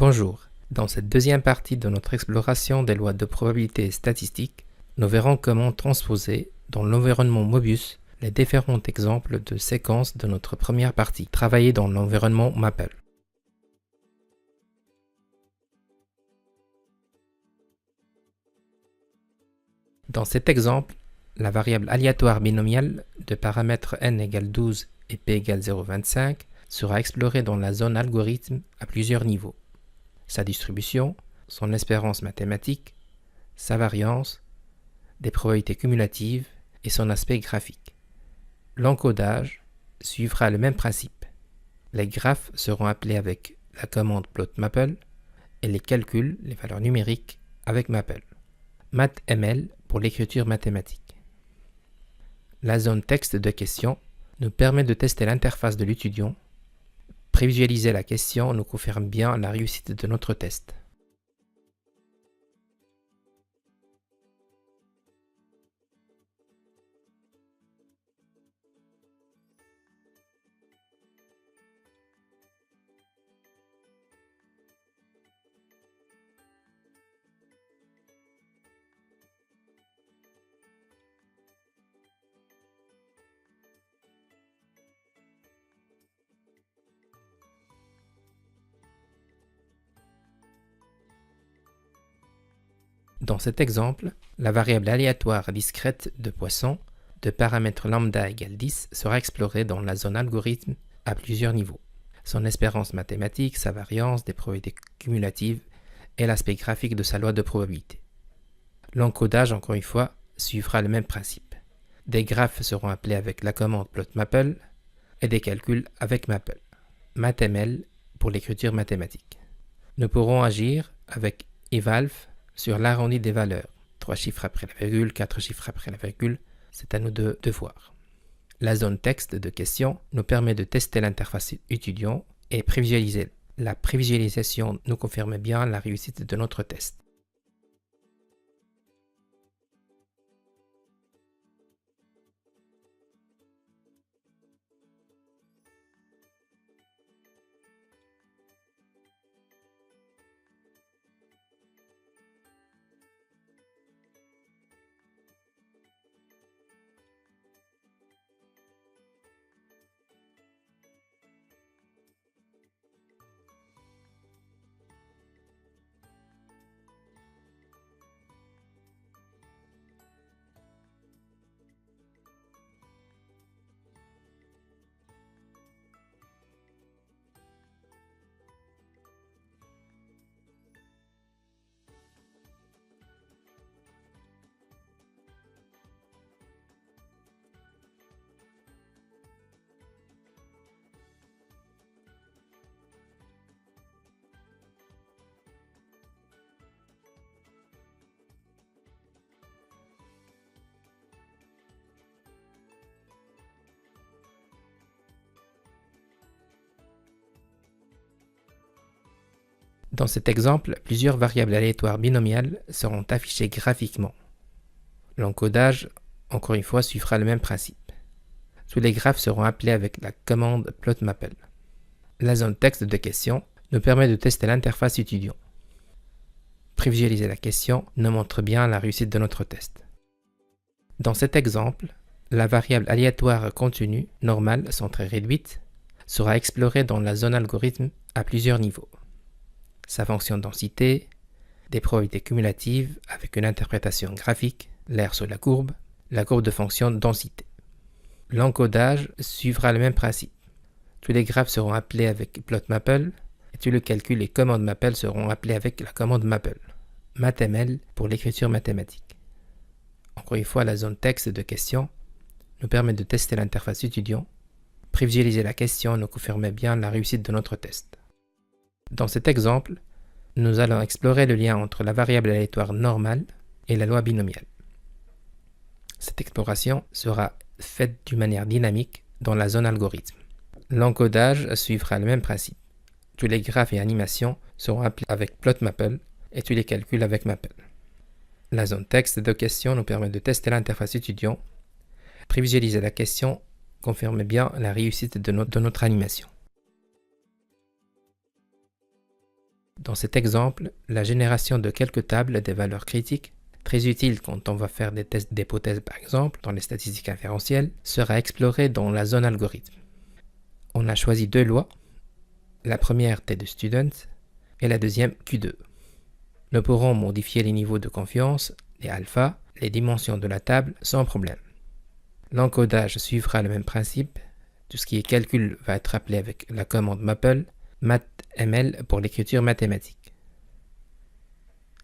Bonjour, dans cette deuxième partie de notre exploration des lois de probabilité statistique, nous verrons comment transposer dans l'environnement Mobius les différents exemples de séquences de notre première partie, travaillée dans l'environnement Maple. Dans cet exemple, la variable aléatoire binomiale de paramètres n égale 12 et p égale 0,25 sera explorée dans la zone algorithme à plusieurs niveaux. Sa distribution, son espérance mathématique, sa variance, des probabilités cumulatives et son aspect graphique. L'encodage suivra le même principe. Les graphes seront appelés avec la commande plotMaple et les calculs, les valeurs numériques, avec Maple. MathML pour l'écriture mathématique. La zone texte de question nous permet de tester l'interface de l'étudiant. Prévisualiser la question nous confirme bien la réussite de notre test. Dans cet exemple, la variable aléatoire discrète de Poisson de paramètre lambda égale 10 sera explorée dans la zone algorithme à plusieurs niveaux. Son espérance mathématique, sa variance, des probabilités cumulatives et l'aspect graphique de sa loi de probabilité. L'encodage, encore une fois, suivra le même principe. Des graphes seront appelés avec la commande plotMaple et des calculs avec Maple. MathML pour l'écriture mathématique. Nous pourrons agir avec evalf sur l'arrondi des valeurs. 3 chiffres après la virgule, 4 chiffres après la virgule, c'est à nous de voir. La zone texte de question nous permet de tester l'interface étudiant et prévisualiser. La prévisualisation nous confirme bien la réussite de notre test. Dans cet exemple, plusieurs variables aléatoires binomiales seront affichées graphiquement. L'encodage, encore une fois, suivra le même principe. Tous les graphes seront appelés avec la commande plotMaple. La zone texte de question nous permet de tester l'interface étudiant. Prévisualiser la question nous montre bien la réussite de notre test. Dans cet exemple, la variable aléatoire contenue, normale, centrée réduite, sera explorée dans la zone algorithme à plusieurs niveaux. Sa fonction densité, des probabilités cumulatives avec une interprétation graphique, l'aire sur la courbe de fonction densité. L'encodage suivra le même principe. Tous les graphes seront appelés avec plotMaple et tous les calculs et commandes Maple seront appelés avec la commande Maple. MathML pour l'écriture mathématique. Encore une fois, la zone texte de question nous permet de tester l'interface étudiant. Prévisualiser la question nous confirme bien la réussite de notre test. Dans cet exemple, nous allons explorer le lien entre la variable aléatoire normale et la loi binomiale. Cette exploration sera faite d'une manière dynamique dans la zone algorithme. L'encodage suivra le même principe. Tous les graphes et animations seront appelés avec plotMaple et tous les calculs avec Maple. La zone texte de question nous permet de tester l'interface étudiant. Prévisualiser la question confirme bien la réussite de notre animation. Dans cet exemple, la génération de quelques tables des valeurs critiques, très utile quand on va faire des tests d'hypothèse par exemple dans les statistiques inférentielles, sera explorée dans la zone algorithme. On a choisi deux lois, la première T de student et la deuxième Q2. Nous pourrons modifier les niveaux de confiance, les alpha, les dimensions de la table sans problème. L'encodage suivra le même principe. Tout ce qui est calcul va être appelé avec la commande maple, mathml pour l'écriture mathématique.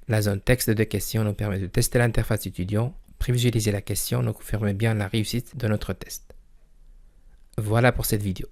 La zone texte de question nous permet de tester l'interface étudiant. Prévisualiser la question nous confirme bien la réussite de notre test. Voilà pour cette vidéo.